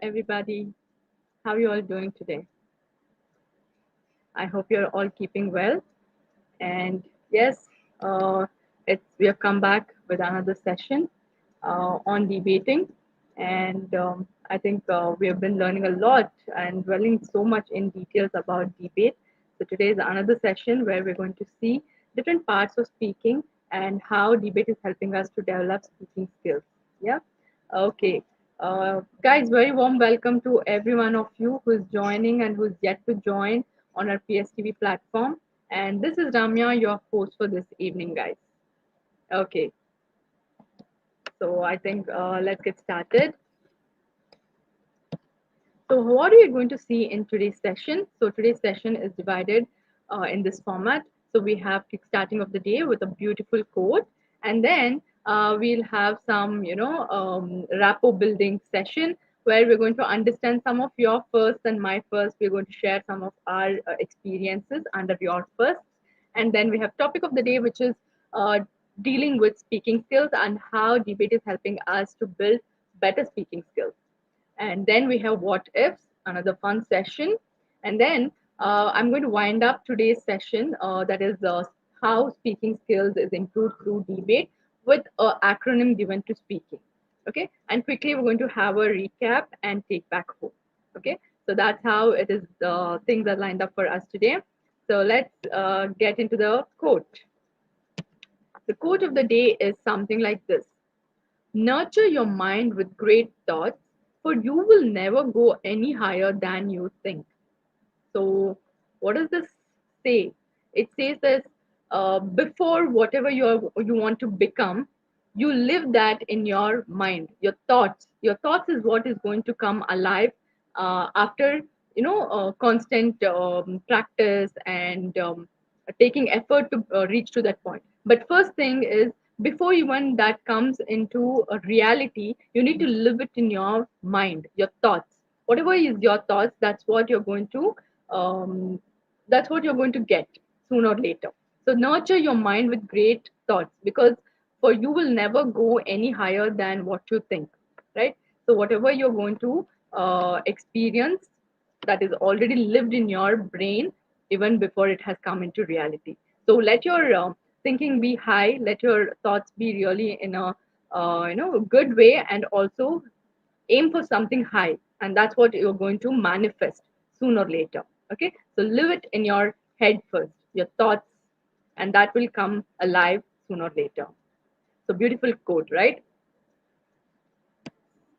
everybody. How are you all doing today? I hope you're all keeping well. And yes, we have come back with another session on debating. And I think we have been learning a lot and dwelling so much in details about debate. So today is another session where we're going to see different parts of speaking and how debate is helping us to develop speaking skills. Yeah. Okay. Guys, very warm welcome to every one of you who is joining and who's yet to join on our PSTV platform. And this is Ramya, your host for this evening, guys. Okay, so I think let's get started. So what are you going to see in today's session? So today's session is divided in this format. So we have kickstarting of the day with a beautiful quote, and then we'll have some, rapport building session where we're going to understand some of your first and my first. We're going to share some of our experiences under your first, and then we have topic of the day, which is dealing with speaking skills and how debate is helping us to build better speaking skills. And then we have what ifs, another fun session. And then I'm going to wind up today's session, that is how speaking skills is improved through debate with an acronym given to speaking. Okay, and quickly we're going to have a recap and take back home. Okay, so that's how it is. Things are lined up for us today. So let's get into the quote. The quote of the day is something like this: nurture your mind with great thoughts, for you will never go any higher than you think. So, what does this say? It says that before whatever you want to become, you live that in your mind. Your thoughts. Your thoughts is what is going to come alive after constant practice and taking effort to reach to that point. But first thing is, before even that comes into a reality, you need to live it in your mind, your thoughts. Whatever is your thoughts, um, that's what you're going to get sooner or later. So nurture your mind with great thoughts, because for you will never go any higher than what you think, right? So whatever you're going to experience, that is already lived in your brain even before it has come into reality. So let your thinking be high, let your thoughts be really in a good way, and also aim for something high, and that's what you're going to manifest sooner or later. Okay, so live it in your head first, your thoughts, and that will come alive sooner or later. So beautiful quote, right?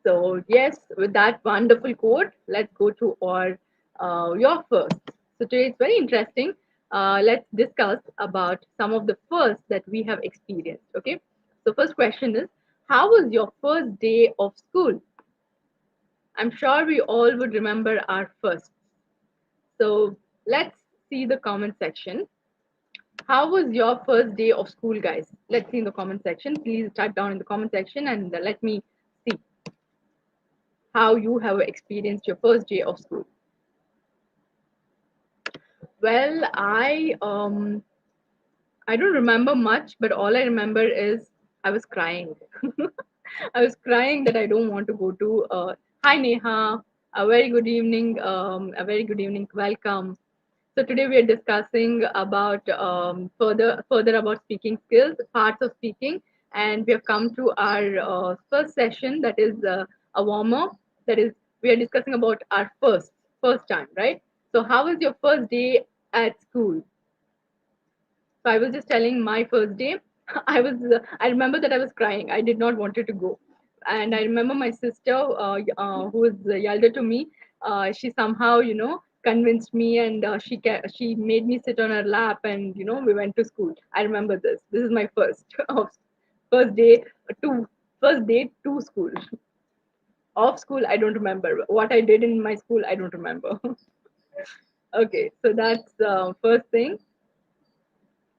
So yes, with that wonderful quote, let's go to our your first. So today it's very interesting. Let's discuss about some of the firsts that we have experienced. Okay, so first question is, how was your first day of school? I'm sure we all would remember our first. So let's see the comment section. How was your first day of school, guys? Let's see in the comment section. Please type down in the comment section and let me see how you have experienced your first day of school. Well, I don't remember much, but all I remember is I was crying. I was crying that I don't want to go to. Hi Neha, a very good evening. A very good evening. Welcome. So today we are discussing about further about speaking skills, parts of speaking, and we have come to our first session, that is a warmer. That is, we are discussing about our first time, right? So how was your first day at school? So I was just telling my first day. I remember that I was crying. I did not wanted to go, and I remember my sister, who was elder to me. She somehow, convinced me, and she made me sit on her lap, and we went to school. I remember this. This is my first of first day to first day to school. Off school, I don't remember. What I did in my school, I don't remember. Okay, so that's first thing.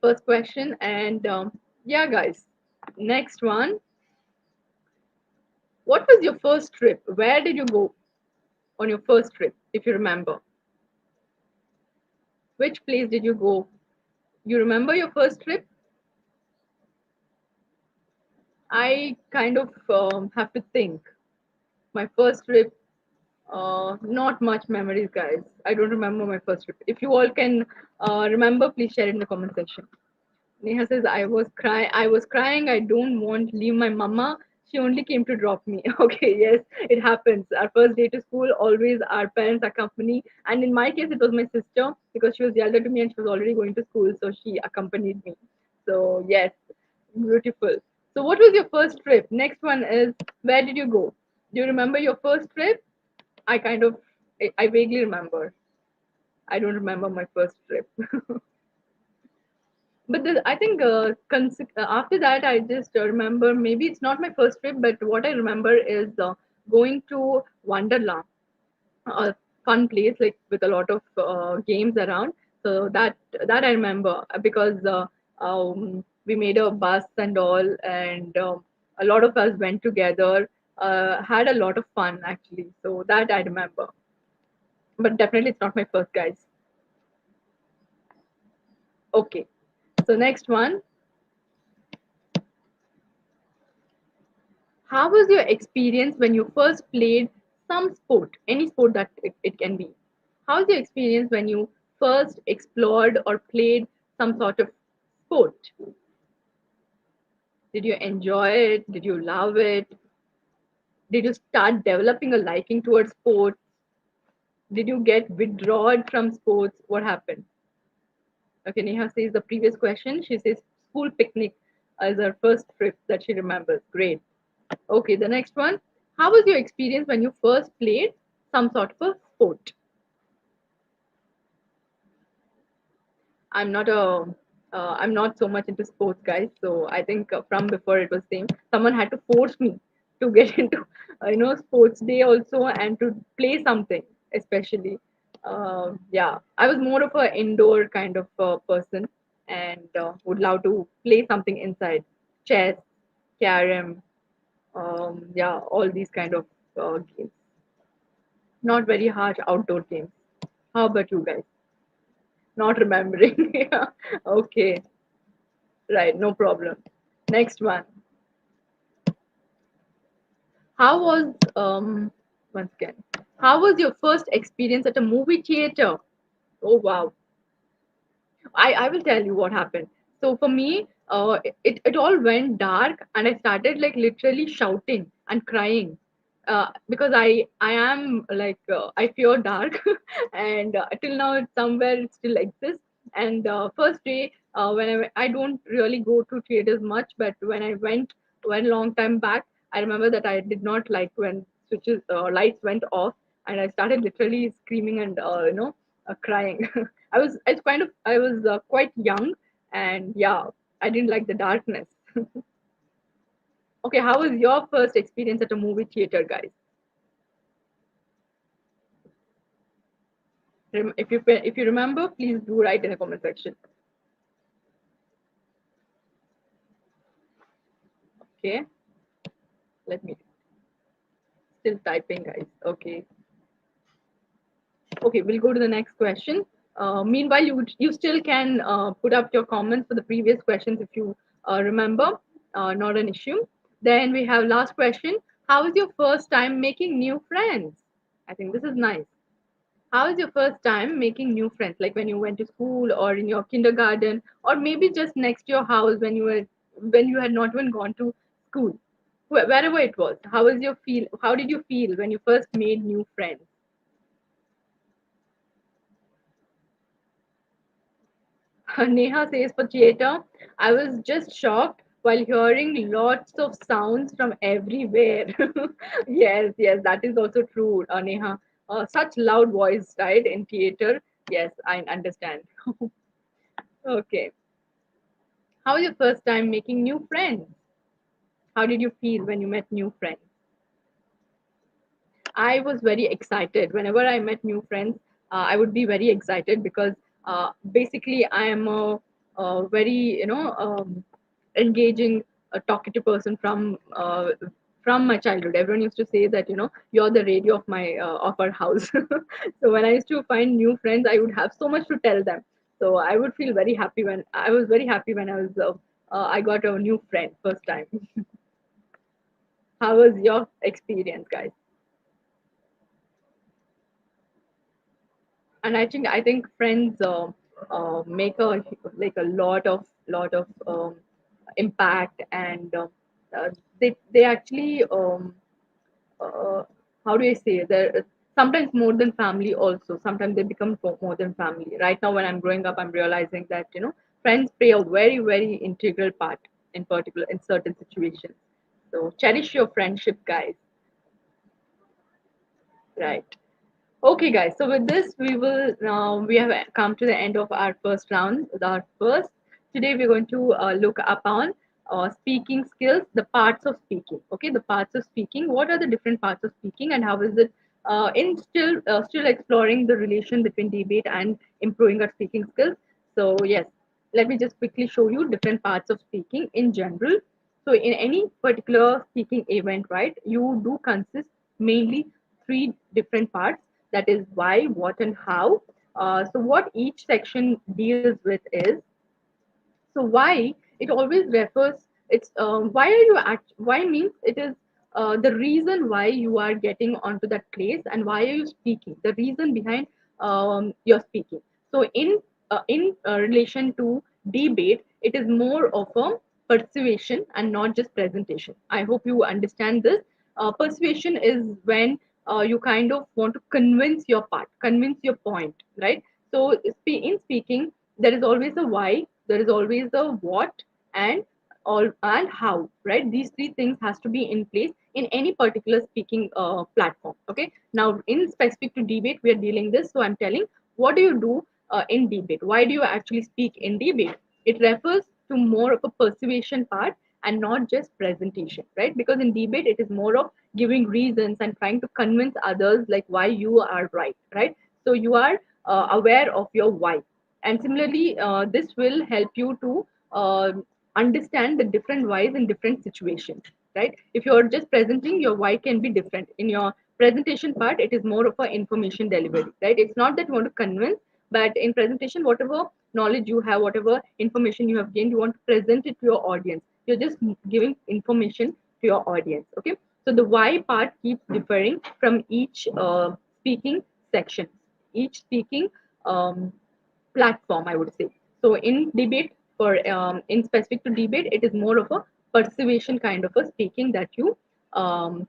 First question. And yeah, guys, next one. What was your first trip? Where did you go on your first trip, if you remember? Which place did you go? You remember your first trip? I kind of have to think. My first trip. Not much memories, guys. I don't remember my first trip. If you all can remember, please share it in the comment section. Neha says, I was crying. I don't want to leave my mama. She only came to drop me. Okay, yes, it happens. Our first day to school, always our parents accompany. And in my case, it was my sister because she was younger to me and she was already going to school. So she accompanied me. So, yes, beautiful. So, what was your first trip? Next one is, where did you go? Do you remember your first trip? I kind of, I vaguely remember. I don't remember my first trip. But I think after that, I just remember maybe it's not my first trip, but what I remember is going to Wonderland, a fun place like with a lot of games around. So that I remember because we made a bus and all, and a lot of us went together, had a lot of fun actually. So that I remember, but definitely it's not my first, guys. Okay, so next one. How was your experience when you first played some sport, any sport that it can be? How was your experience when you first explored or played some sort of sport? Did you enjoy it? Did you love it? Did you start developing a liking towards sports? Did you get withdrawn from sports? What happened? Okay, Neha says the previous question. She says school picnic as her first trip that she remembers. Great. Okay, the next one. How was your experience when you first played some sort of a sport? I'm not a I'm not so much into sports, guys. So I think from before it was same. Someone had to force me to get into sports day also and to play something, especially. Yeah, I was more of a indoor kind of person and would love to play something inside, chess, carom, yeah, all these kind of games. Not very harsh outdoor games. How about you guys? Not remembering. Yeah. Okay. Right. No problem. Next one. How was once again? How was your first experience at a movie theater? Oh wow. I will tell you what happened. So for me, it all went dark, and I started like literally shouting and crying, because I am like I fear dark, and till now it's somewhere it still exists. And first day when I don't really go to theaters much, but when I went one long time back, I remember that I did not like when switches lights went off, and I started literally screaming and crying. I was quite young, and yeah, I didn't like the darkness. Okay, how was your first experience at a movie theater, guys? If you remember, please do write in the comment section. Okay, let me still typing, guys. Okay, okay, we'll go to the next question. Meanwhile, you still can put up your comments for the previous questions if you remember. Not an issue. Then we have last question. How was your first time making new friends? I think this is nice. How was your first time making new friends? Like when you went to school or in your kindergarten, or maybe just next to your house when you had not even gone to school, wherever it was. How was your feel? How did you feel when you first made new friends? Neha says for theater, I was just shocked while hearing lots of sounds from everywhere. Yes, yes, that is also true, Neha. Such loud voice, right, in theater. Yes, I understand. Okay. How was your first time making new friends? How did you feel when you met new friends? I was very excited. Whenever I met new friends, I would be very excited because basically I am a very engaging, talkative person from my childhood. Everyone used to say that you're the radio of my of our house. So when I used to find new friends, I would have so much to tell them. So I would feel very happy when I was very happy when I got a new friend first time. How was your experience, guys? And I think friends make a like a lot of impact, and they actually uh, how do I say, they're sometimes more than family also. Sometimes they become more than family. Right now, when I'm growing up, I'm realizing that friends play a very very integral part, in particular in certain situations. So cherish your friendship, guys. Right. Okay, guys. So with this, we have come to the end of our first round. Our first Today we're going to look upon speaking skills, the parts of speaking. Okay, the parts of speaking. What are the different parts of speaking, and how is it in still exploring the relation between debate and improving our speaking skills. So yes, let me just quickly show you different parts of speaking in general. So in any particular speaking event, right, you do consist mainly three different parts. That is why, what, and how. So what each section deals with is, so why, it always refers, it's why are you act why means it is the reason why you are getting onto that place, and why are you speaking, the reason behind your speaking. So in relation to debate, it is more of a persuasion and not just presentation. I hope you understand this. Persuasion is when you kind of want to convince your point, right? So in speaking, there is always a why, there is always a what, and all and how, right? These three things has to be in place in any particular speaking platform. Okay, now in specific to debate we are dealing this, so I'm telling what do you do in debate, why do you actually speak in debate. It refers to more of a persuasion part and not just presentation, right? Because in debate it is more of giving reasons and trying to convince others like why you are right, right? So you are aware of your why. And similarly, this will help you to understand the different whys in different situations, right? If you're just presenting, your why can be different. In your presentation part, it is more of a information delivery, right? It's not that you want to convince, but in presentation, whatever knowledge you have, whatever information you have gained, you want to present it to your audience. You're just giving information to your audience. Okay, so the why part keeps differing from each speaking section, each speaking um, platform, I would say. So in debate, for in specific to debate, it is more of a persuasion kind of a speaking um,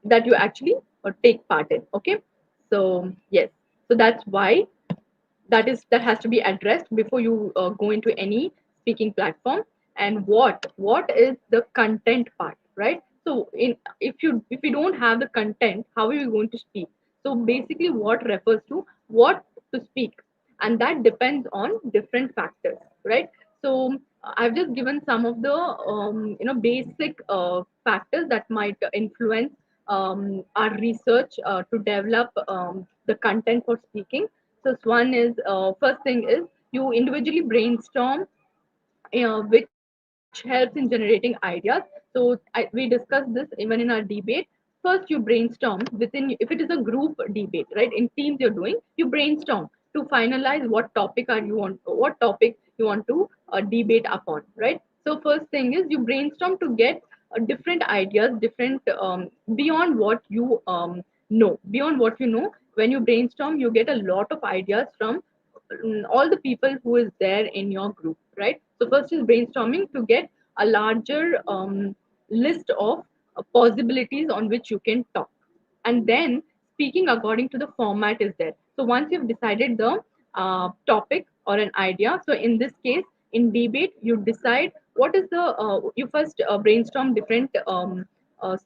that you actually take part in. Okay, so yes, so that's why that has to be addressed before you go into any speaking platform. And what is the content part, right? So in if you don't have the content, how are you going to speak? So basically what refers to what to speak, and that depends on different factors, right? So I've just given some of the basic factors that might influence our research to develop the content for speaking. So one is first thing is you individually brainstorm, which helps in generating ideas. So we discussed this even in our debate. First, you brainstorm within, if it is a group debate, right? In teams you're doing, you brainstorm to finalize what topic you want to debate upon, right? So first thing is you brainstorm to get different ideas, different beyond what you know. Beyond what you know, when you brainstorm, you get a lot of ideas from all the people who is there in your group, right? So first is brainstorming to get a larger list of possibilities on which you can talk. And then speaking according to the format is there. So once you've decided the topic or an idea, so in this case, in debate, you decide what is the you first brainstorm different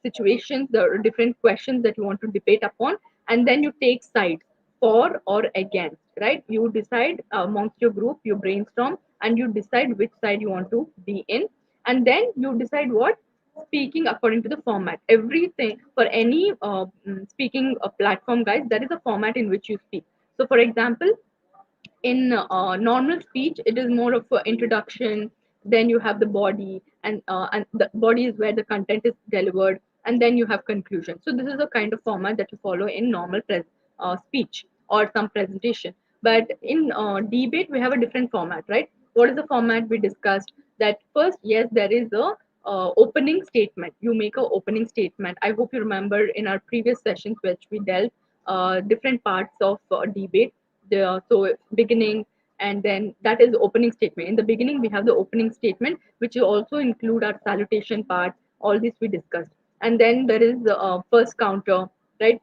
situations, the different questions that you want to debate upon, and then you take sides, for or against, right? You decide amongst your group, you brainstorm, and you decide which side you want to be in. And then you decide what speaking according to the format. Everything for any speaking platform, guys, there is a format in which you speak. So for example, in normal speech it is more of an introduction, then you have the body, and the body is where the content is delivered, and then you have conclusion. So this is the kind of format that you follow in normal speech or some presentation. But in debate we have a different format, right? What is the format we discussed? That first, yes, there is a opening statement. You make a opening statement. I hope you remember in our previous sessions which we dealt different parts of debate. So beginning, and then that is opening statement. In the beginning, we have the opening statement, which will also include our salutation part. All this we discussed, and then there is the first counter, right?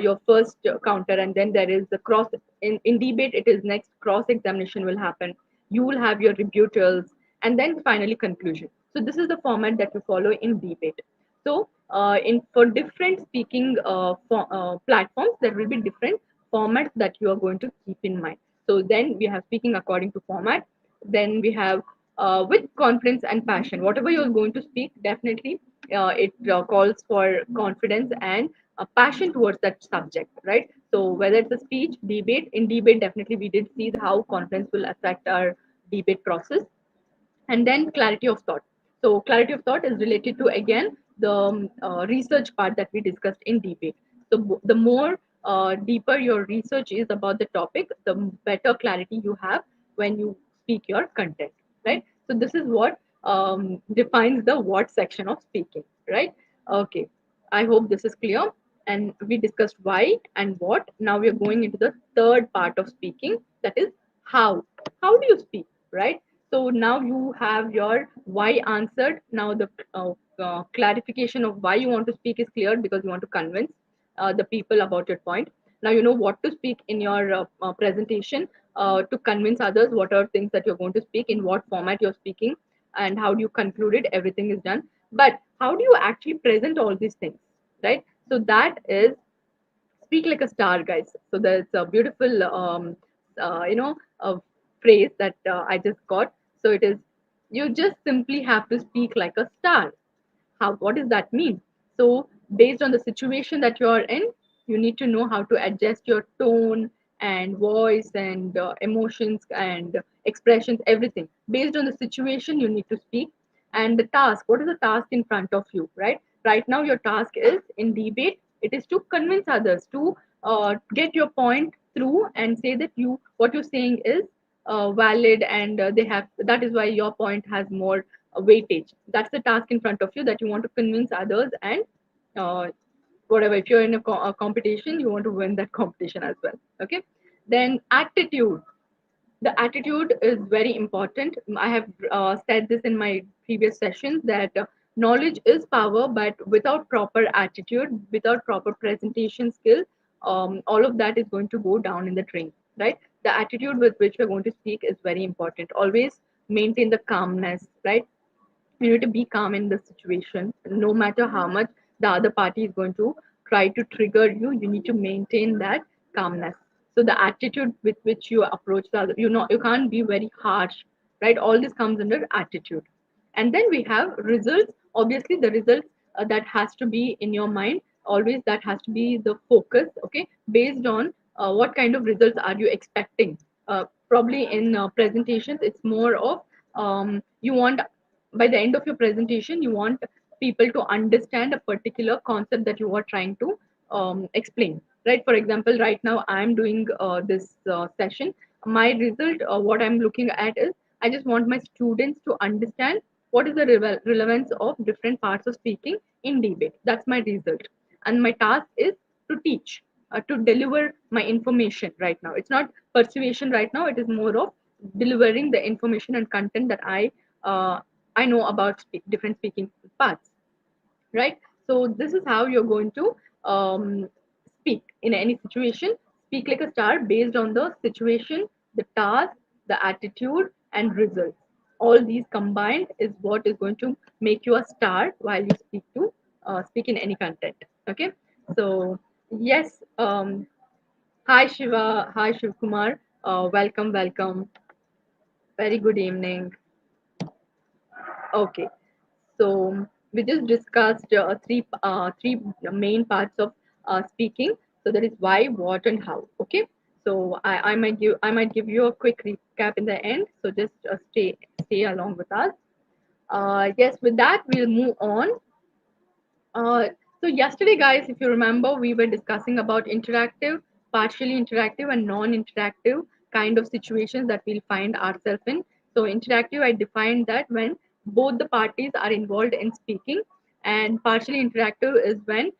Your first counter, and then there is the cross. In debate, it is next cross examination will happen. You will have your rebuttals, and then finally conclusion. So this is the format that we follow in debate. So in for different speaking platforms, there will be different formats that you are going to keep in mind. So then we have speaking according to format. Then we have with confidence and passion. Whatever you are going to speak, definitely it calls for confidence and passion towards that subject, right? So whether it's a speech, debate, in debate, definitely we did see how confidence will affect our debate process. And then clarity of thought. So clarity of thought is related to again the research part that we discussed in debate. So the more deeper your research is about the topic, the better clarity you have when you speak your content, right? So this is what defines the what section of speaking, right? Okay, I hope this is clear. And we discussed why and what. Now we are going into the third part of speaking, that is how. How do you speak, right? So now you have your why answered. Now the clarification of why you want to speak is clear, because you want to convince the people about your point. Now you know what to speak in your presentation to convince others. What are things that you're going to speak, in what format you're speaking, and how do you conclude it. Everything is done. But how do you actually present all these things, right? So that is speak like a star, guys. So there's a beautiful phrase that I just got. So it is, you just simply have to speak like a star. How, what does that mean? So based on the situation that you are in, you need to know how to adjust your tone and voice and emotions and expressions, everything based on the situation you need to speak. And the task, what is the task in front of you, right now your task is in debate, it is to convince others to get your point through and say that you, what you're saying is valid, and they have, that is why your point has more weightage. That's the task in front of you, that you want to convince others. And uh, whatever, if you're in a competition, you want to win that competition as well. Okay. Then attitude. The attitude is very important. I have said this in my previous sessions that knowledge is power, but without proper attitude, without proper presentation skill, all of that is going to go down in the drain, right? The attitude with which we're going to speak is very important. Always maintain the calmness, right? You need to be calm in the situation. No matter how much the other party is going to try to trigger you, you need to maintain that calmness. So the attitude with which you approach the other, you know, you can't be very harsh, right? All this comes under attitude. And then we have results. Obviously the results, that has to be in your mind always, that has to be the focus. Okay, based on what kind of results are you expecting. Probably in presentations, it's more of you want, by the end of your presentation, you want people to understand a particular concept that you are trying to explain, right? For example, right now I'm doing this session. My result, what I'm looking at is, I just want my students to understand what is the relevance of different parts of speaking in debate. That's my result. And my task is to teach, to deliver my information. Right now it's not persuasion, right now it is more of delivering the information and content that uh, I know about different speaking parts, right? So this is how you're going to speak in any situation. Speak like a star based on the situation, the task, the attitude, and results. All these combined is what is going to make you a star while you speak in any content. Okay. So yes, hi Shiva, hi Shiv Kumar, welcome, welcome. Very good evening. Okay. So we just discussed three main parts of speaking. So that is why, what, and how. Okay. So I might give you a quick recap in the end. So just stay along with us. Yes. With that, we'll move on. Uh, so yesterday, guys, if you remember, we were discussing about interactive, partially interactive, and non-interactive kind of situations that we'll find ourselves in. So interactive, I defined that when both the parties are involved in speaking, and partially interactive is when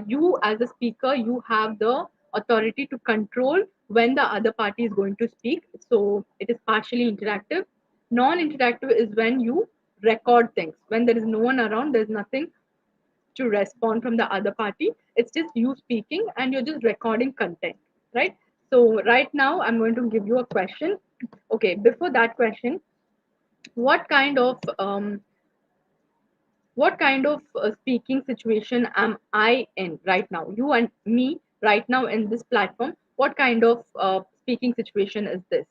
you, as a speaker, you have the authority to control when the other party is going to speak. So it is partially interactive. Non-interactive is when you record things. When there is no one around, there's nothing to respond from the other party. It's just you speaking and you're just recording content, right? So right now I'm going to give you a question. Okay, before that question, what kind of speaking situation am I in right now? You and me right now in this platform. What kind of speaking situation is this?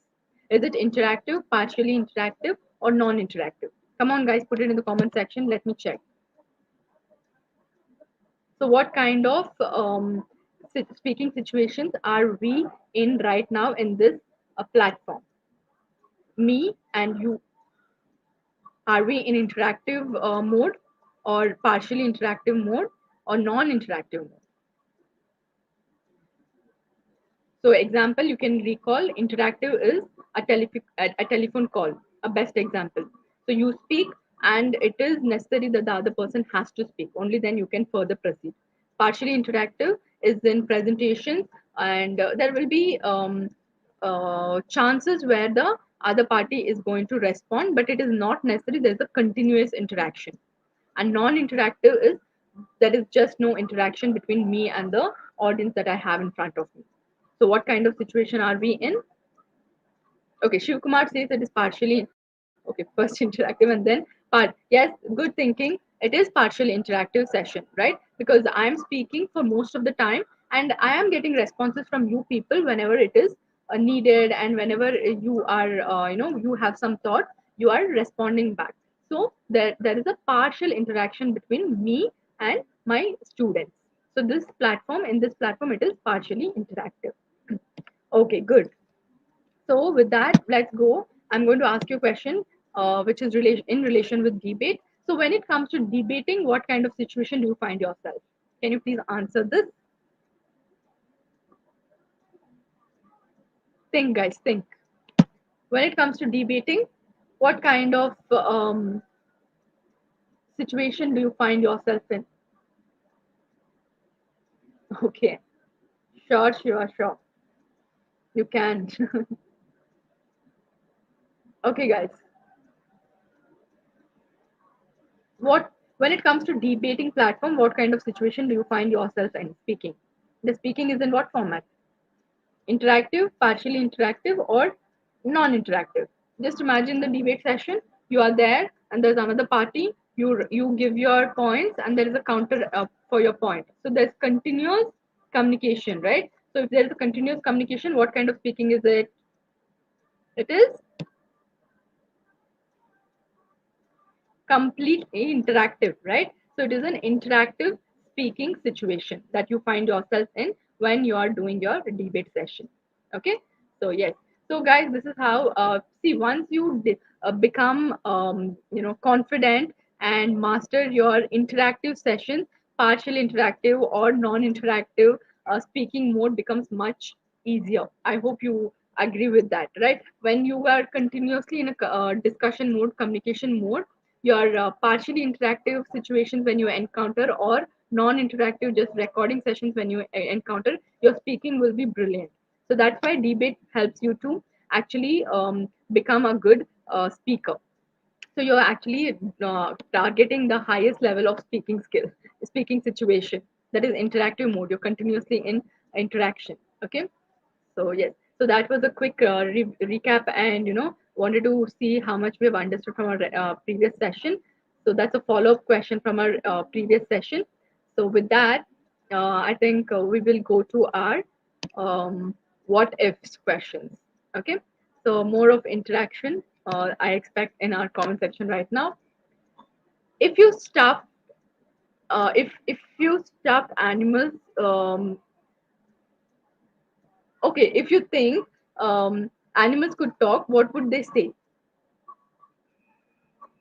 Is it interactive, partially interactive, or non-interactive? Come on, guys, put it in the comment section. Let me check. So, what kind of speaking situations are we in right now in this platform? Me and you, are we in interactive mode, or partially interactive mode, or non-interactive mode? So, example, you can recall interactive is a telephone call, a best example. So, you speak, and it is necessary that the other person has to speak. Only then you can further proceed. Partially interactive is in presentations, and there will be chances where the other party is going to respond, but it is not necessary. There's a continuous interaction. And non-interactive is there is just no interaction between me and the audience that I have in front of me. So what kind of situation are we in? Okay, Shiv Kumar says it is partially okay, first interactive and then part. Yes, good thinking. It is partial interactive session, right? Because I'm speaking for most of the time and I am getting responses from you people whenever it is needed, and whenever you are, you have some thought, you are responding back. So there is a partial interaction between me and my students. So in this platform, it is partially interactive. Okay, good. So with that, let's go. I'm going to ask you a question, which is in relation with debate. So when it comes to debating, what kind of situation do you find yourself? Can you please answer this? Think, guys, think. When it comes to debating, what kind of situation do you find yourself in? Okay, sure, sure, sure. You can. Okay, guys. What When it comes to debating platform, what kind of situation do you find yourself in speaking? The speaking is in what format? Interactive, partially interactive, or non-interactive. Just imagine the debate session. You are there, and there's another party. You give your points, and there is a counter for your point. So there's continuous communication, right? So if there is a continuous communication, what kind of speaking is it? It is completely interactive, right? So it is an interactive speaking situation that you find yourself in when you are doing your debate session. Okay, so yes. So guys, this is how. See, once you become, confident and master your interactive sessions, partial interactive or non-interactive speaking mode becomes much easier. I hope you agree with that, right? When you are continuously in a discussion mode, communication mode, your partially interactive situations when you encounter, or non-interactive just recording sessions when you encounter, your speaking will be brilliant. So that's why debate helps you to actually become a good speaker. So you're actually targeting the highest level of speaking skill, speaking situation, that is interactive mode. You're continuously in interaction. Okay, so yes, so that was a quick recap, and wanted to see how much we have understood from our previous session. So that's a follow-up question from our previous session. So with that, I think we will go to our what ifs questions. Okay, so more of interaction. I expect in our comment section right now. If you stuff, if you stuff animals, okay, if you think animals could talk, what would they say?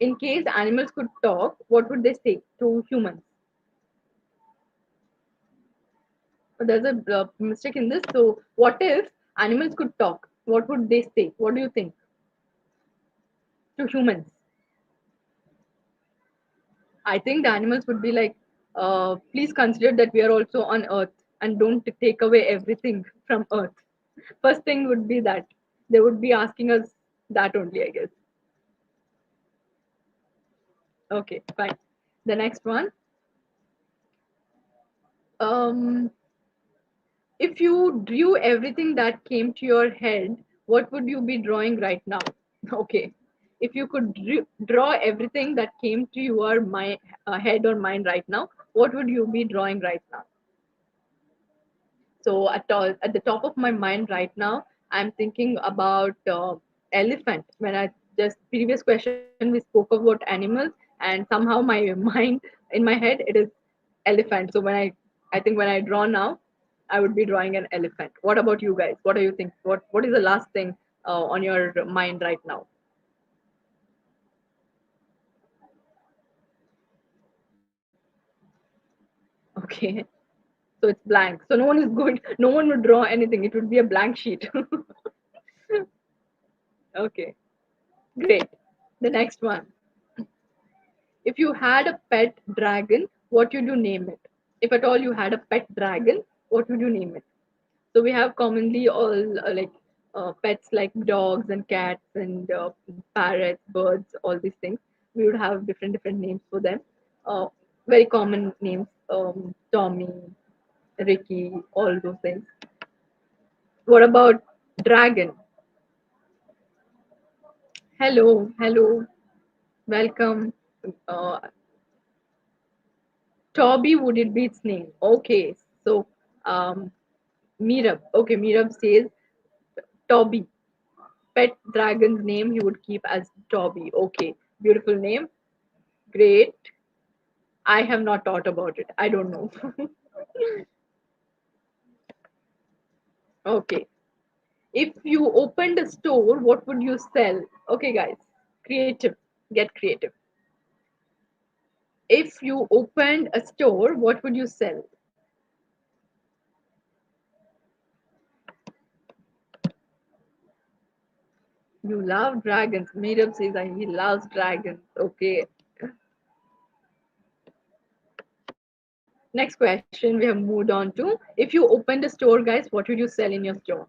In case animals could talk, what would they say to humans? So there's a mistake in this. So, what if animals could talk? What would they say? What do you think to humans? I think the animals would be like, please consider that we are also on Earth. and don't take away everything from Earth. First thing would be that they would be asking us that only, I guess. Okay, fine. The next one. Um, if you drew everything that came to your head, what would you be drawing right now? Okay. If you could draw everything that came to your head or mind right now, what would you be drawing right now? So at the top of my mind right now, I'm thinking about elephant. When I just previous question we spoke about animals, and somehow my mind in my head it is elephant. So I think when I draw now, I would be drawing an elephant. What about you guys? What do you think? What is the last thing on your mind right now? Okay, so it's blank. So no one is going. No one would draw anything. It would be a blank sheet. Okay, great. The next one. If you had a pet dragon, what would you name it? If at all you had a pet dragon, what would you name it? So we have commonly all pets like dogs and cats and parrots, birds, all these things. We would have different names for them. Uh, Very common names: Tommy, Ricky, all those things. What about dragon? Hello, hello, welcome. Uh, Toby would it be its name? Okay, so um, Mirab. Okay, Mirab says Toby. Pet dragon's name he would keep as Toby. Okay, beautiful name. Great. I have not thought about it. I don't know. Okay. If you opened a store, what would you sell? Okay, guys. Creative. Get creative. If you opened a store, what would you sell? You love dragons. Mirab says that he loves dragons. Okay. Next question we have moved on to. If you opened a store, guys, what would you sell in your store?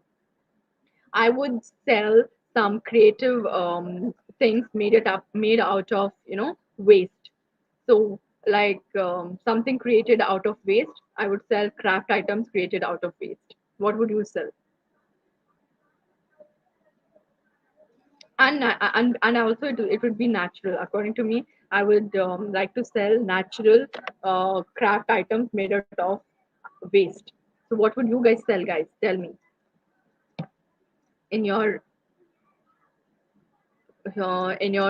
I would sell some creative things made out of waste. So like something created out of waste, I would sell craft items created out of waste. What would you sell? And also it would be natural. According to me, I would like to sell natural craft items made out of waste. So what would you guys sell, guys? Tell me in your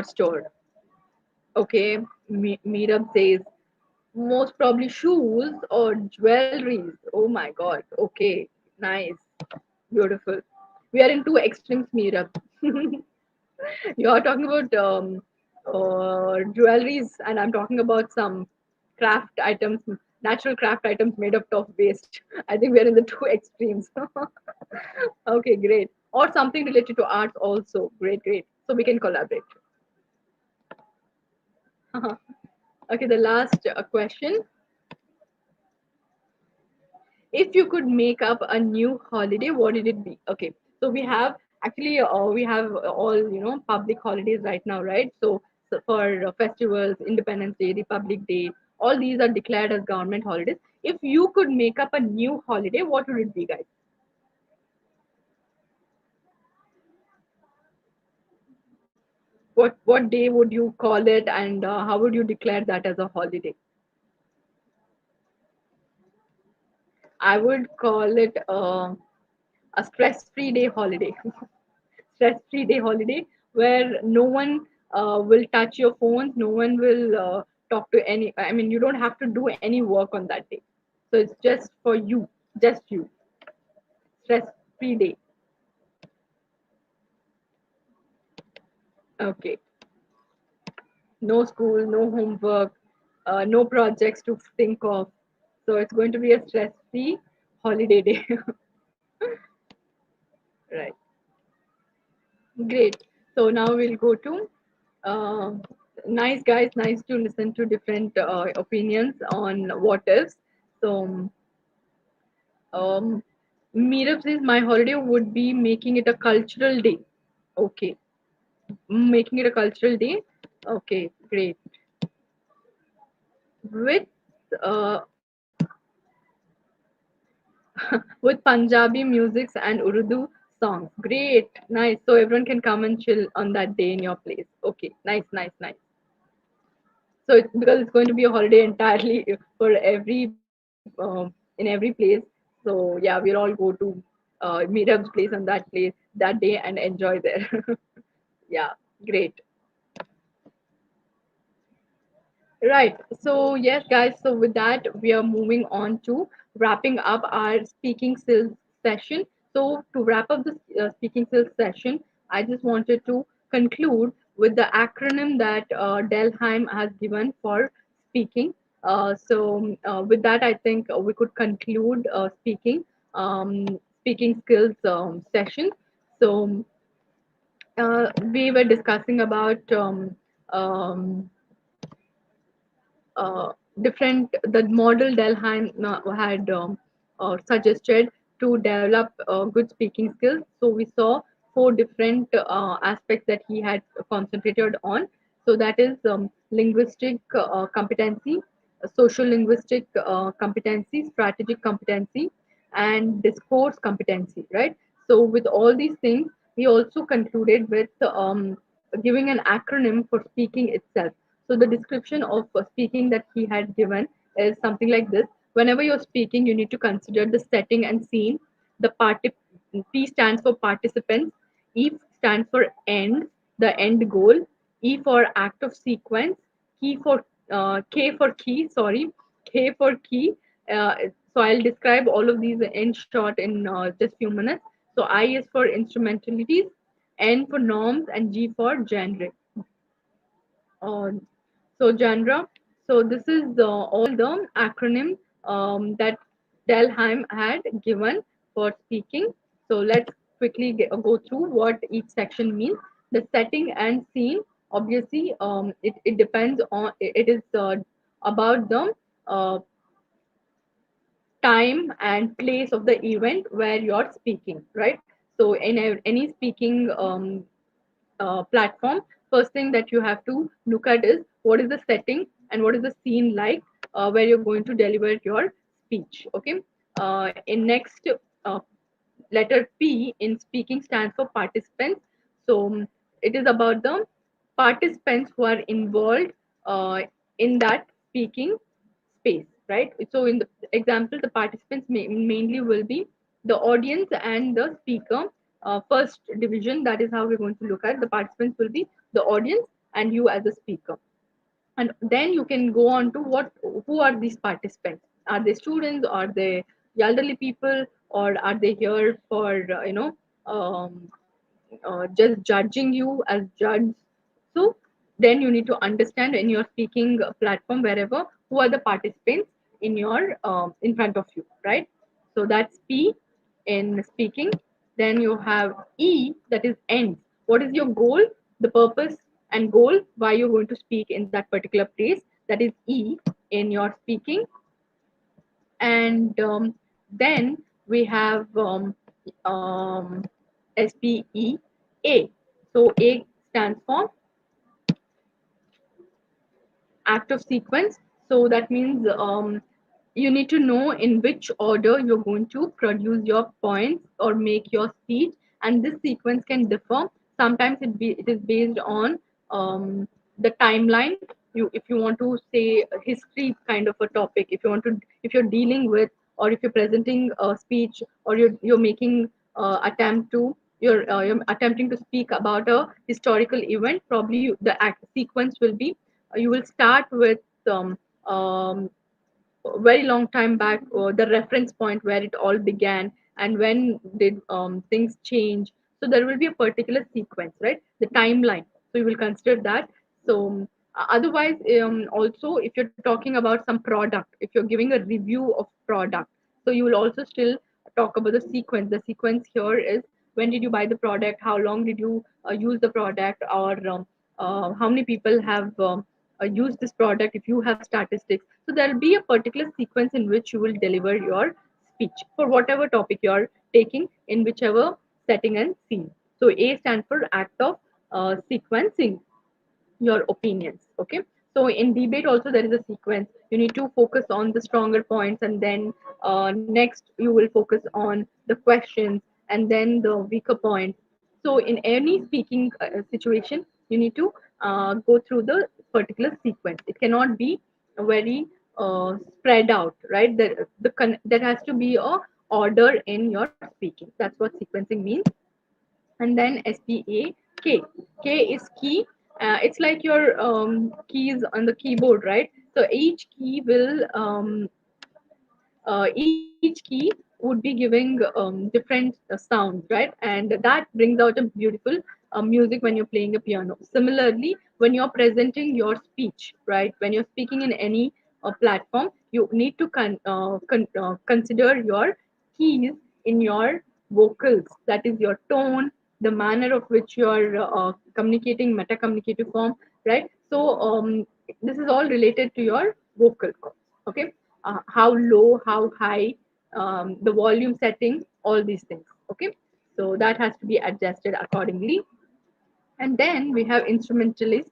store. Okay, Meetup says most probably shoes or jewelries. Oh my god. Okay, nice, beautiful. We are in two extremes, Meetup. You are talking about jewelries, and I'm talking about some craft items, natural craft items made up of waste. I think we are in the two extremes. Okay, great. Or something related to arts also. Great, great. So we can collaborate. Okay, the last question. If you could make up a new holiday, what did it be? Okay, so we have all public holidays right now, right? So for festivals, Independence Day, Republic Day, all these are declared as government holidays. If you could make up a new holiday, what would it be, guys? What day would you call it, and how would you declare that as a holiday? I would call it a stress-free day holiday. Stress-free day holiday where no one will touch your phones, no one will talk to any. I mean, you don't have to do any work on that day. So it's just for you, just you. Stress-free day. Okay. No school, no homework, no projects to think of. So it's going to be a stress-free holiday day. Right. Great. So now we'll go to uh, nice guys. Nice to listen to different opinions on what ifs. So Um, Meetup says my holiday would be making it a cultural day. Okay, making it a cultural day. Okay, great. With uh, with Punjabi musics and Urdu songs. Great, nice. So everyone can come and chill on that day in your place. Okay, nice, nice, nice. So because it's going to be a holiday entirely for in every place. So yeah, we'll all go to Meetup's place on that day and enjoy there. Yeah, great. Right. So, yes, guys. So, with that, we are moving on to wrapping up our speaking skills session. So, to wrap up this speaking skills session, I just wanted to conclude with the acronym that Delheim has given for speaking. With that, I think we could conclude speaking skills session. So, we were discussing about um, uh, different the model Delheim had suggested to develop good speaking skills. So we saw four different aspects that he had concentrated on. So that is linguistic competency, social linguistic competency, strategic competency, and discourse competency. Right. So with all these things, he also concluded with giving an acronym for speaking itself. So the description of speaking that he had given is something like this. Whenever you're speaking, you need to consider the setting and scene. The party P stands for participants. E stands for end, the end goal. E for act of sequence. Key for K for key. Sorry, K for key. Uh, so I'll describe all of these in short in just few minutes. So I is for instrumentalities, N for norms, and G for genre. Uh, genre. So this is all the acronym that Delheim had given for speaking. So let's quickly go through what each section means. The setting and scene, obviously, it depends on, it is about the uh, time and place of the event where you're speaking, right? So in any speaking platform, first thing that you have to look at is what is the setting and what is the scene like where you're going to deliver your speech. Okay. In next, uh, letter P in speaking stands for participants. So it is about the participants who are involved in that speaking space, right? So in the example, the participants mainly will be the audience and the speaker. First division, that is how we're going to look at. The participants will be the audience and you as a speaker. And then you can go on to what who are these participants? Are they students? Are they elderly people? Or are they here for um, just judging you as judge? So then you need to understand in your speaking platform, wherever, who are the participants in your in front of you, right? So that's P in speaking. Then you have E, that is end. What is your goal, the purpose and goal, why you're going to speak in that particular place? That is E in your speaking. And then we have SPEA. So A stands for active sequence. So that means you need to know in which order you're going to produce your points or make your speech, and this sequence can differ. Sometimes it is based on the timeline. If you want to say a history kind of a topic, if you're dealing with, or if you're presenting a speech, or you're making you're attempting to speak about a historical event, probably the sequence will be, you will start with um, um, a very long time back, the reference point where it all began and when did things change. So there will be a particular sequence, right? The timeline. So you will consider that. So otherwise, also if you're talking about some product, if you're giving a review of product, so you will also still talk about the sequence. The sequence here is, when did you buy the product, how long did you use the product, or how many people have use this product, if you have statistics. So there will be a particular sequence in which you will deliver your speech for whatever topic you're taking in whichever setting and scene. So A stands for act of sequencing your opinions. Okay, so in debate also there is a sequence. You need to focus on the stronger points, and then next you will focus on the questions, and then the weaker points. So in any speaking situation, you need to go through the particular sequence. It cannot be very spread out, right? There has to be a order in your speaking. That's what sequencing means. And then SPAK. K is key. It's like your keys on the keyboard, right? So each key will each key would be giving different sounds, right? And that brings out a beautiful music when you're playing a piano. Similarly, when you're presenting your speech, right? When you're speaking in any platform, you need to consider your keys in your vocals. That is your tone, the manner of which you're communicating, meta communicative form, right? So this is all related to your vocal cords. Okay, how low, how high, the volume setting, all these things. Okay, so that has to be adjusted accordingly. And then we have instrumentalities.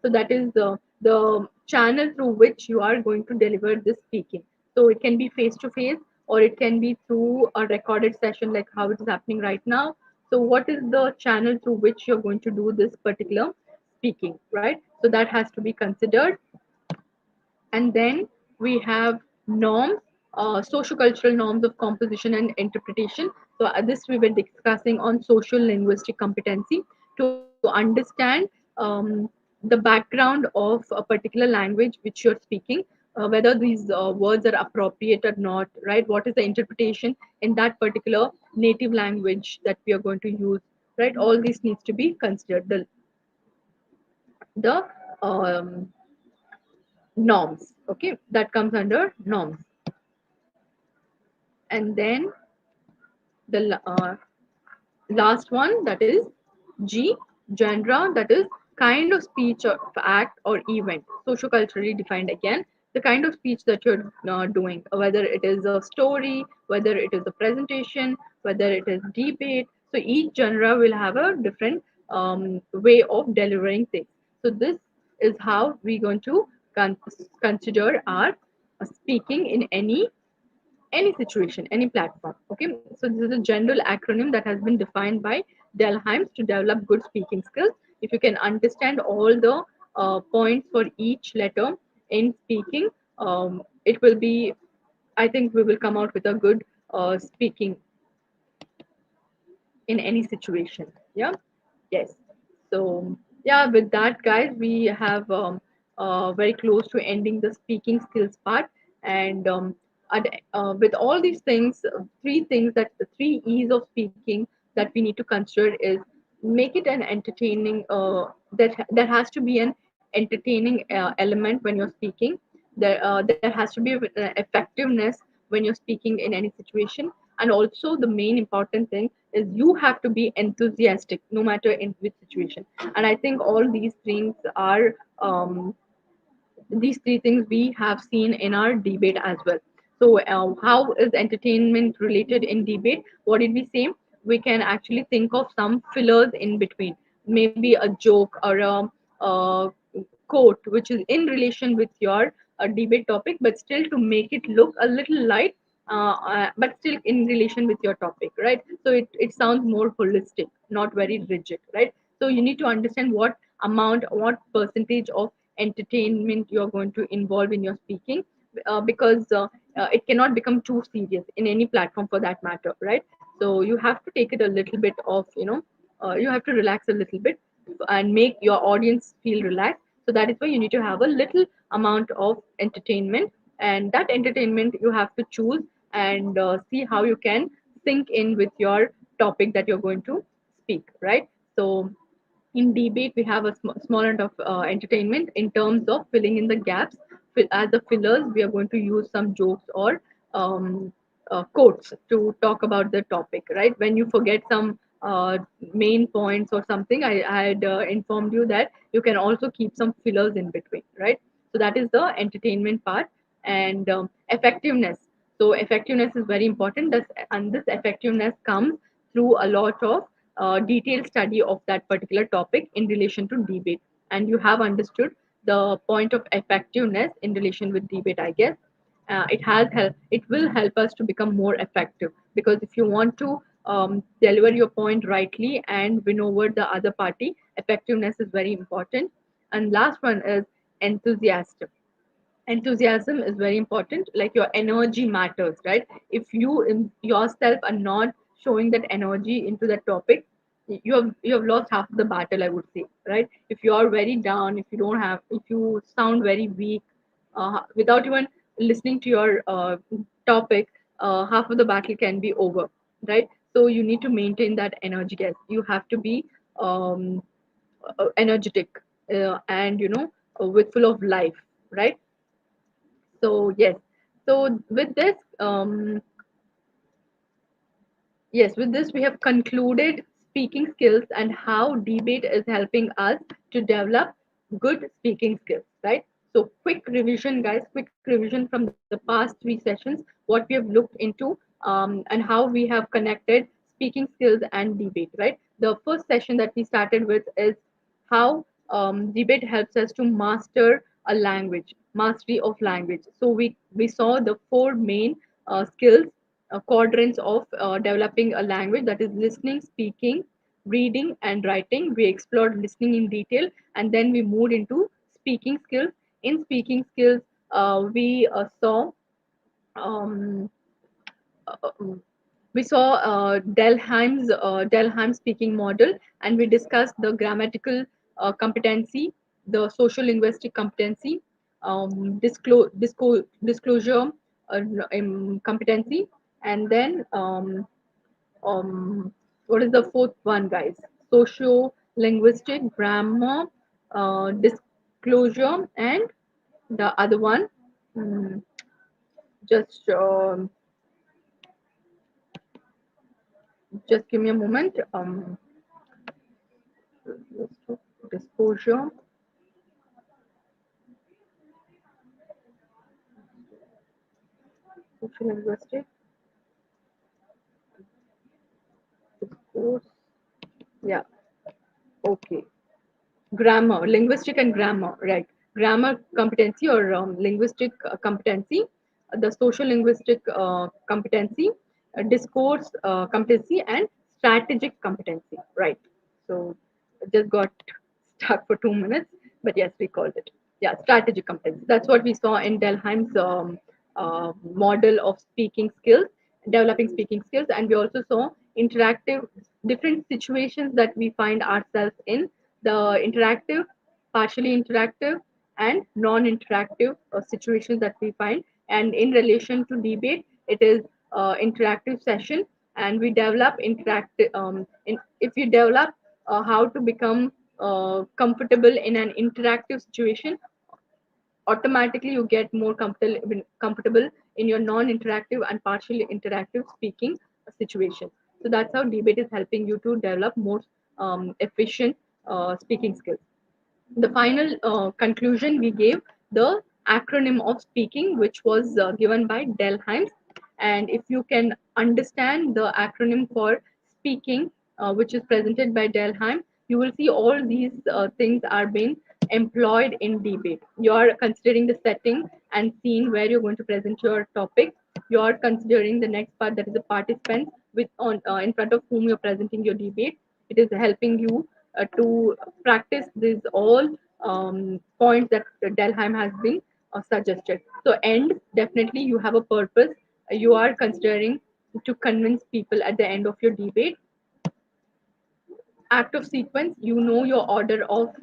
So that is the channel through which you are going to deliver this speaking. So it can be face to face, or it can be through a recorded session like how it is happening right now. So what is the channel through which you're going to do this particular speaking, right? So that has to be considered. And then we have norms, socio-cultural norms of composition and interpretation. So this we were discussing on social linguistic competency to understand the background of a particular language which you're speaking, whether these words are appropriate or not, right? What is the interpretation in that particular native language that we are going to use, right? All these needs to be considered. The norms, okay, that comes under norms. And then the last one, that is G, genre, that is kind of speech or act or event, socioculturally defined again. The kind of speech that you're doing, whether it is a story, whether it is a presentation, whether it is debate. So each genre will have a different way of delivering things. So this is how we're going to consider our speaking in any situation, any platform. Okay, so this is a general acronym that has been defined by Dell Hymes to develop good speaking skills. If you can understand all the points for each letter in speaking, it will be, I think we will come out with a good speaking in any situation. Yeah. Yes. So yeah, with that, guys, we have very close to ending the speaking skills part. And with all these things, three things, that the three E's of speaking that we need to consider is make it an entertaining. That there has to be an entertaining element when you're speaking. There has to be effectiveness when you're speaking in any situation. And also the main important thing is you have to be enthusiastic no matter in which situation. And I think all these things are these three things we have seen in our debate as well. So, how is entertainment related in debate? What did we say? We can actually think of some fillers in between, maybe a joke or a quote which is in relation with your debate topic, but still to make it look a little light, but still in relation with your topic, right? So it sounds more holistic, not very rigid, right? So you need to understand what amount, what percentage of entertainment you're going to involve in your speaking, because it cannot become too serious in any platform for that matter, right? So you have to take it a little bit of, you have to relax a little bit and make your audience feel relaxed. So that is why you need to have a little amount of entertainment, and that entertainment you have to choose and see how you can sync in with your topic that you're going to speak, right? So in debate we have a small amount of entertainment in terms of filling in the gaps. As the fillers, we are going to use some jokes or quotes to talk about the topic, right? When you forget some main points or something, I had informed you that you can also keep some fillers in between, right? So that is the entertainment part. And effectiveness. So effectiveness is very important. And this effectiveness comes through a lot of detailed study of that particular topic in relation to debate. And you have understood the point of effectiveness in relation with debate, I guess. It will help us to become more effective, because if you want to deliver your point rightly and win over the other party, effectiveness is very important. And last one is enthusiasm. Enthusiasm is very important, like your energy matters, right? If you yourself are not showing that energy into the topic, you have lost half the battle, I would say, right? If you are very down, if you sound very weak, without even listening to your topic, half of the battle can be over, right? So you need to maintain that energy. Yes, you have to be um, energetic, and with full of life, right? So yes. So with this, yes, with this we have concluded speaking skills and how debate is helping us to develop good speaking skills, right? So quick revision, guys. Quick revision from the past three sessions. What we have looked into, and how we have connected speaking skills and debate, right? The first session that we started with is how debate helps us to master a language, mastery of language. So we saw the four main skills, quadrants of developing a language, that is listening, speaking, reading, and writing. We explored listening in detail, and then we moved into speaking skills. In speaking skills, we saw um, uh, we saw Dell Hymes speaking model, and we discussed the grammatical competency, the social linguistic competency, disclosure competency, and then what is the fourth one, guys? Socio linguistic, grammar, disclosure, and the other one. mm, just give me a moment. Disclosure, social linguistic, discourse. Yeah, okay. Grammar, linguistic and grammar, right? Grammar competency, or linguistic competency, the social linguistic competency, discourse competency, and strategic competency, right? So I just got stuck for 2 minutes, but yes, we called it. Yeah, strategic competency. That's what we saw in Delheim's model of speaking skills, developing speaking skills. And we also saw interactive, different situations that we find ourselves in, the interactive, partially interactive, and non-interactive situations that we find. And in relation to debate, it is interactive session, and we develop interactive. If you develop how to become comfortable in an interactive situation, automatically you get more comfortable in your non-interactive and partially interactive speaking situation. So that's how debate is helping you to develop more efficient speaking skills. The final conclusion we gave, the acronym of speaking, which was given by Dell Hymes. And if you can understand the acronym for speaking, which is presented by Dell Hymes, you will see all these things are being employed in debate. You are considering the setting and scene where you're going to present your topic. You are considering the next part, that is the participants with on in front of whom you're presenting your debate. It is helping you to practice these all points that Delheim has been suggested. So, end, definitely you have a purpose. You are considering to convince people at the end of your debate. Act of sequence, you know your order of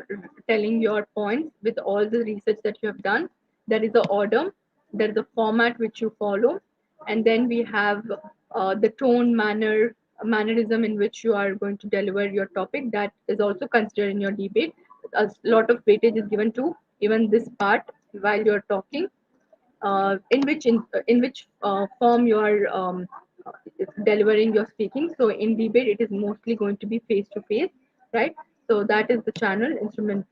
telling your points with all the research that you have done. There is a order, there is a format which you follow, and then we have the tone, mannerism in which you are going to deliver your topic. That is also considered in your debate. A lot of weightage is given to even this part while you're talking, in which form you are delivering your speaking. So in debate, it is mostly going to be face to face, right? So that is the channel instrument.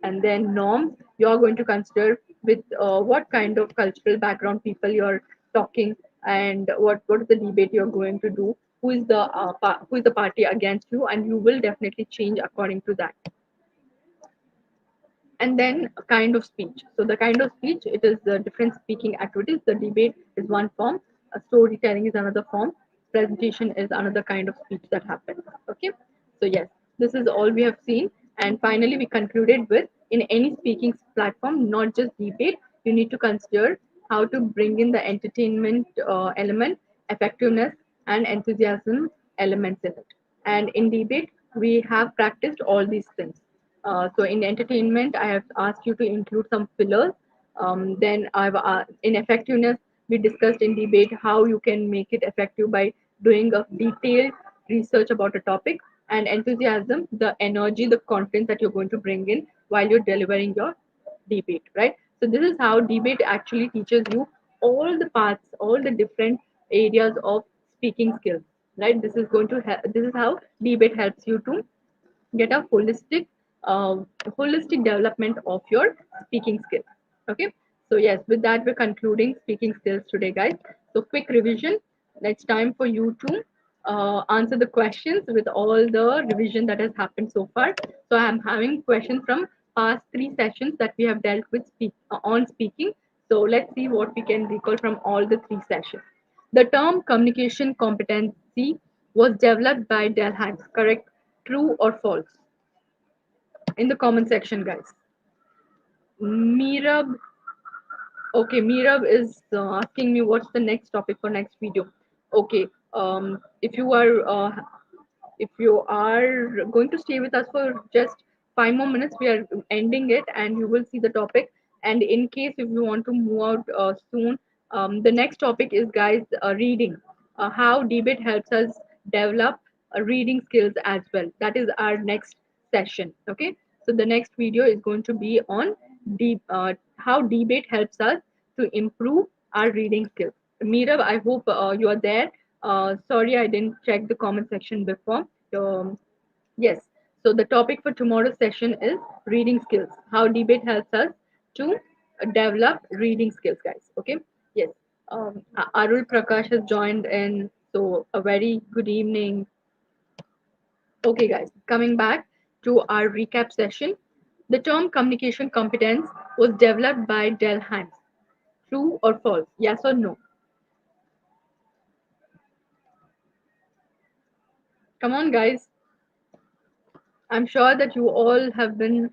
And then norms, you are going to consider with what kind of cultural background people you're talking, and what is the debate you're going to do, who is the party against you, and you will definitely change according to that. And then a kind of speech. So the kind of speech, it is the different speaking activities. The debate is one form, storytelling is another form, presentation is another kind of speech that happens. Okay, so yes, this is all we have seen. And finally, we concluded with, in any speaking platform, not just debate, you need to consider how to bring in the entertainment element, effectiveness, and enthusiasm elements in it. And in debate, we have practiced all these things. So in entertainment, I have asked you to include some fillers. Then in effectiveness, we discussed in debate how you can make it effective by doing a detailed research about a topic. And enthusiasm, the energy, the confidence that you're going to bring in while you're delivering your debate, right? So this is how debate actually teaches you all the parts, all the different areas of speaking skills, right? This is going to help. This is how debate helps you to get a uh, holistic development of your speaking skills. Okay, so yes, with that we're concluding speaking skills today, guys. So quick revision. It's time for you to answer the questions with all the revision that has happened so far. So I'm having questions from past three sessions that we have dealt with on speaking. So let's see what we can recall from all the three sessions. The term communication competency was developed by Dell Hymes, correct? True or false? In the comment section, guys. Mirab, okay, Mirab is asking me what's the next topic for next video. Okay, if you are going to stay with us for just 5 more minutes, we are ending it, and you will see the topic. And in case if you want to move out soon, the next topic is, guys, reading. How debate helps us develop reading skills as well. That is our next session. Okay, so the next video is going to be on how debate helps us to improve our reading skills. Meerav, I hope you are there. Sorry, I didn't check the comment section before. Yes. So the topic for tomorrow's session is reading skills. How debate helps us to develop reading skills, guys. Okay. Yes. Arul Prakash has joined in. So a very good evening. Okay, guys. Coming back to our recap session, the term communication competence was developed by Dell Hymes. True or false? Yes or no? Come on, guys. I'm sure that you all have been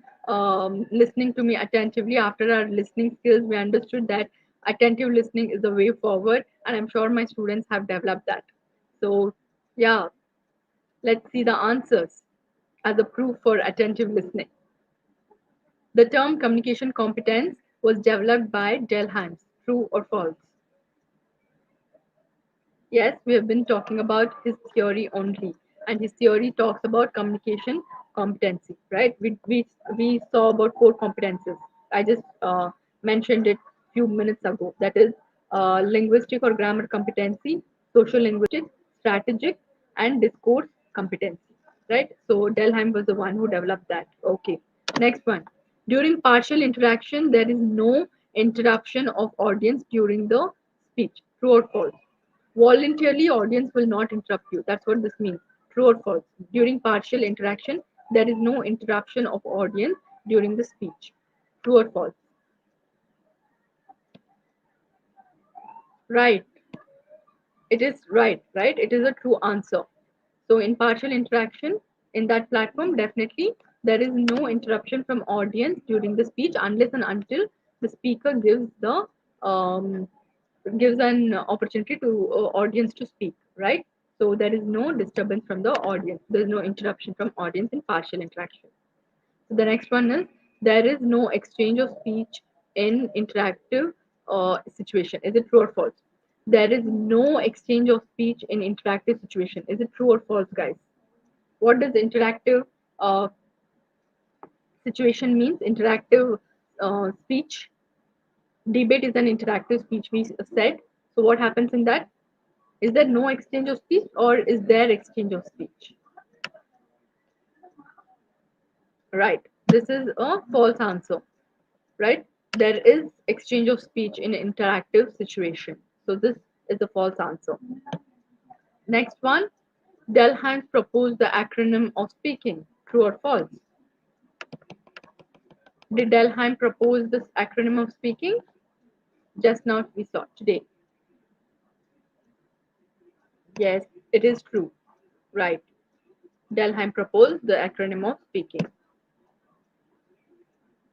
listening to me attentively. After our listening skills, we understood that attentive listening is the way forward, and I'm sure my students have developed that. So, yeah, let's see the answers as a proof for attentive listening. The term communication competence was developed by Dell Hymes. True or false? Yes, we have been talking about his theory only, and his theory talks about communication competency, right? We saw about four competences. I just mentioned it few minutes ago. That is linguistic or grammar competency, social linguistic, strategic, and discourse competency, right? So Delheim was the one who developed that. Okay, next one. During partial interaction, there is no interruption of audience during the speech. True or false? Voluntarily, audience will not interrupt you. That's what this means. True or false? During partial interaction, there is no interruption of audience during the speech. True or false? Right. It is right, right? It is a true answer. So in partial interaction, in that platform, definitely there is no interruption from audience during the speech unless and until the speaker um, gives an opportunity to audience to speak, right? So there is no disturbance from the audience. There is no interruption from audience in partial interaction. So the next one is, there is no exchange of speech in interactive situation. Is it true or false? There is no exchange of speech in interactive situation. Is it true or false, guys? What does interactive uh, situation means? Interactive speech. Debate is an interactive speech, we said. So what happens in that? Is there no exchange of speech, or is there exchange of speech? Right. This is a false answer. Right? There is exchange of speech in interactive situation. So this is a false answer. Next one, Dell Hymes proposed the acronym of speaking. True or false? Did Dell Hymes propose this acronym of speaking? Just now we saw today. Yes, it is true. Right. Dell Hymes proposed the acronym of speaking.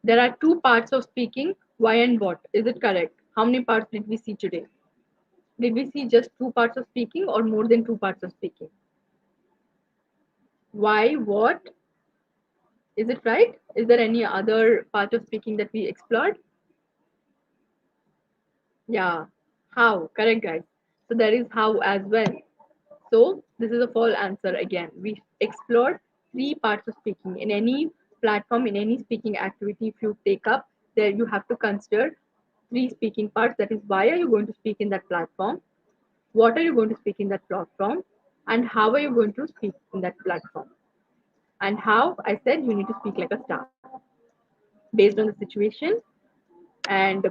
There are two parts of speaking. Why and what? Is it correct? How many parts did we see today? Did we see just two parts of speaking or more than two parts of speaking? Why? What? Is it right? Is there any other part of speaking that we explored? Yeah. How? Correct, guys. So there is how as well. So this is a full answer again. We explored three parts of speaking. In any platform, in any speaking activity, if you take up, there you have to consider three speaking parts. That is, why are you going to speak in that platform? What are you going to speak in that platform? And how are you going to speak in that platform? And how, I said, you need to speak like a star based on the situation and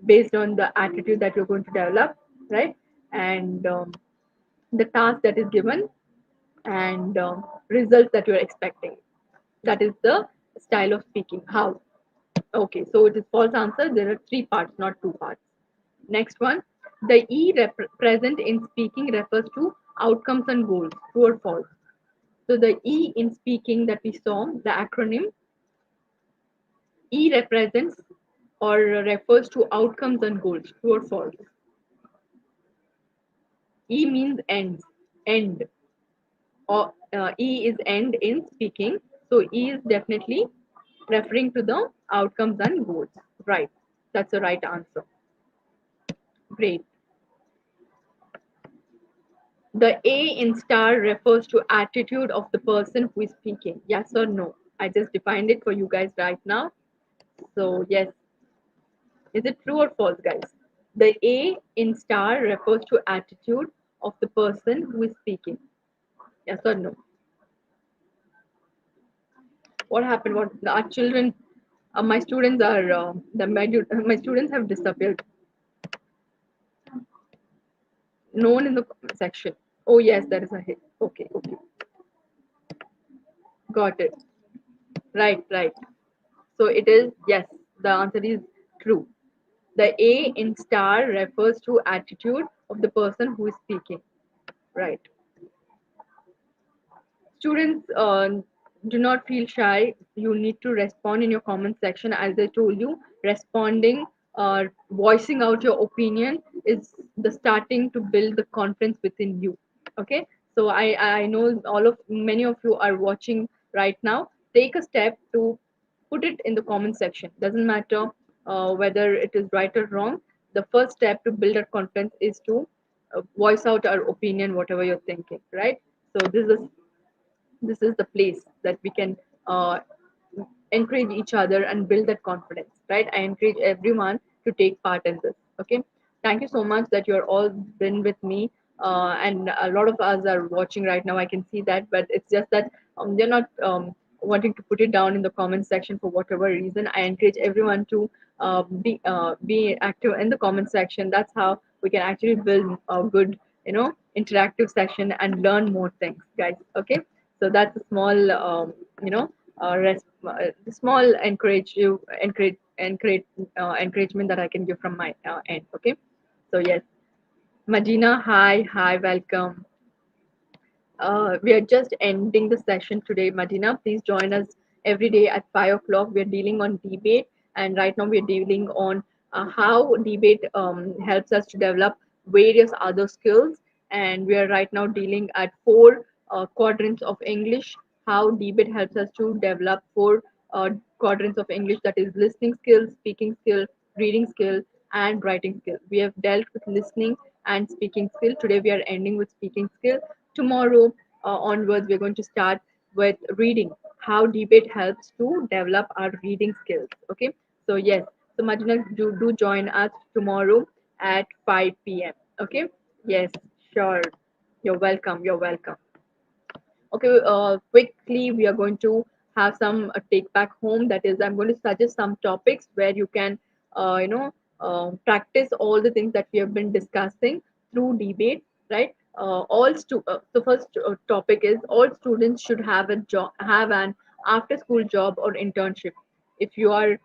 based on the attitude that you're going to develop, right? And the task that is given and results that you're expecting. That is the style of speaking. How? Okay, so it is false answer. There are three parts, not two parts. Next one, the present in speaking refers to outcomes and goals. True or false? So the E in speaking that we saw, the acronym, E represents or refers to outcomes and goals. True or false? E means ends, end. Or E is end in speaking. So E is definitely referring to the outcomes and goals. Right. That's the right answer. Great. The A in star refers to attitude of the person who is speaking. Yes or no? I just defined it for you guys right now. So yes. Is it true or false, guys? The A in star refers to attitude of the person who is speaking. Yes or no? What happened? What our children, my students are my students have disappeared. No one in the comment section. Oh yes, there is a hit. Okay, okay, got it. Right, right. So it is yes. The answer is true. The A in star refers to attitude of the person who is speaking. Right. Students, do not feel shy. You need to respond in your comment section. As I told you, responding, voicing out your opinion is the starting to build the confidence within you. Okay. So I know all of many of you are watching right now. Take a step to put it in the comment section. Doesn't matter whether it is right or wrong. The first step to build that confidence is to voice out our opinion, whatever you're thinking. Right. So this is the place that we can uh, encourage each other and build that confidence, right? I encourage everyone to take part in this. Okay, thank you so much that you're all been with me, and a lot of us are watching right now. I can see that, but it's just that they're not wanting to put it down in the comment section for whatever reason. I encourage everyone to be active in the comment section. That's how we can actually build a good, interactive session and learn more things, guys. Okay, so that's a small, small encouragement that I can give from my end. Okay, so yes, Madina, hi, welcome. We are just ending the session today, Madina. Please join us every day at 5 o'clock. We are dealing on debate, and right now we are dealing on how debate helps us to develop various other skills. And we are right now dealing at four quadrants of English. How debate helps us to develop four quadrants of English, that is listening skill, speaking skill, reading skill, and writing skill. We have dealt with listening and speaking skill. Today we are ending with speaking skill. Tomorrow onwards, we're going to start with reading. How debate helps to develop our reading skills. Okay. So yes. So Madina, do join us tomorrow at 5 p.m. Okay. Yes. Sure. You're welcome. You're welcome. Okay, quickly, we are going to have some take back home. That is, I'm going to suggest some topics where you can, practice all the things that we have been discussing through debate, right? The first topic is all students should have a job, have an after school job or internship. If you are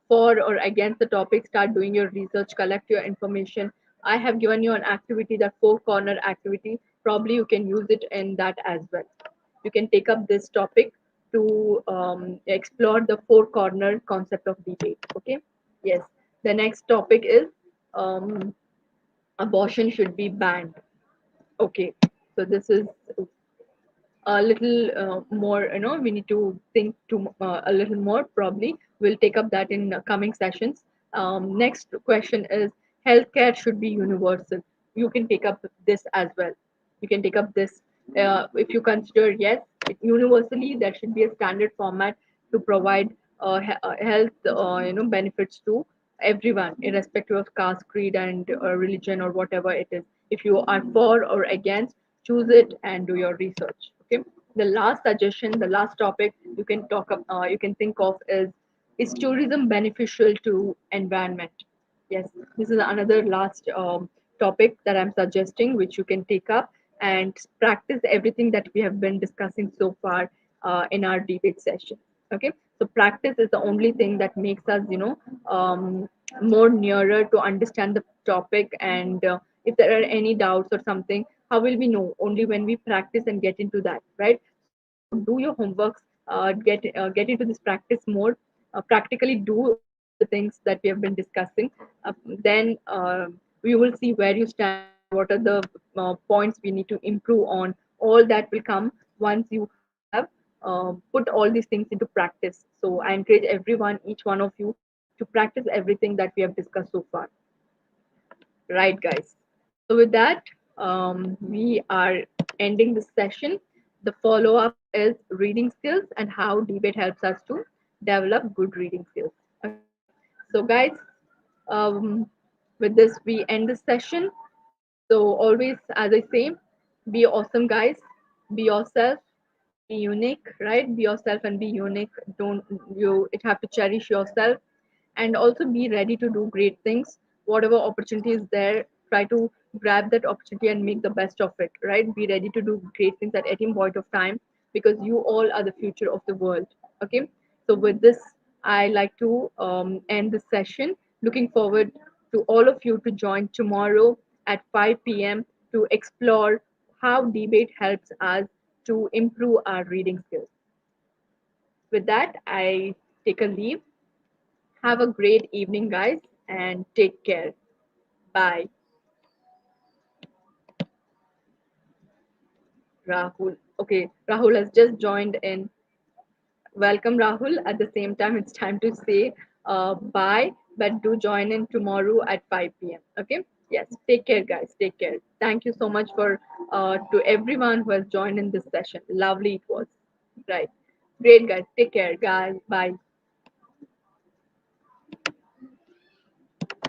for or against the topic, start doing your research, collect your information. I have given you an activity, that four corner activity. Probably you can use it in that as well. You can take up this topic to explore the four corner concept of debate. Okay. Yes. The next topic is um, abortion should be banned. Okay. So this is a little more, we need to think to a little more. Probably we'll take up that in coming sessions. Next question is healthcare should be universal. You can take up this as well. You can take up this if you consider yes, universally there should be a standard format to provide health benefits to everyone, irrespective of caste, creed, and religion, or whatever it is. If you are for or against, choose it and do your research. Okay. The last suggestion, the last topic you can think of is tourism beneficial to environment? Yes, this is another last topic that I'm suggesting, which you can take up and practice everything that we have been discussing so far in our debate session. Okay, so practice is the only thing that makes us, more nearer to understand the topic. And if there are any doubts or something, how will we know? Only when we practice and get into that, right? So do your homeworks, get into this practice more, practically do all the things that we have been discussing. Then we will see where you stand and what are the points we need to improve on. All that will come once you have put all these things into practice. So I encourage everyone, each one of you, to practice everything that we have discussed so far. Right, guys. So with that, we are ending this session. The follow up is reading skills and how debate helps us to develop good reading skills. Okay. So, guys, um, with this, we end this session. So, always, as I say, be awesome, guys. Be yourself. Be unique, right? Be yourself and be unique. Don't you? It have to cherish yourself, and also be ready to do great things. Whatever opportunity is there, try to grab that opportunity and make the best of it, right? Be ready to do great things at any point of time, because you all are the future of the world. Okay. So with this, I like to end the session. Looking forward to all of you to join tomorrow at 5 p.m. to explore how debate helps us to improve our reading skills. With that, I take a leave. Have a great evening, guys, and take care. Bye. Rahul. Okay, Rahul has just joined in. Welcome, Rahul. At the same time, it's time to say bye, but do join in tomorrow at 5 p.m. Okay? Yes, take care, guys. Take care. Thank you so much for to everyone who has joined in this session. Lovely it was. Right. Great, guys. Take care, guys. Bye.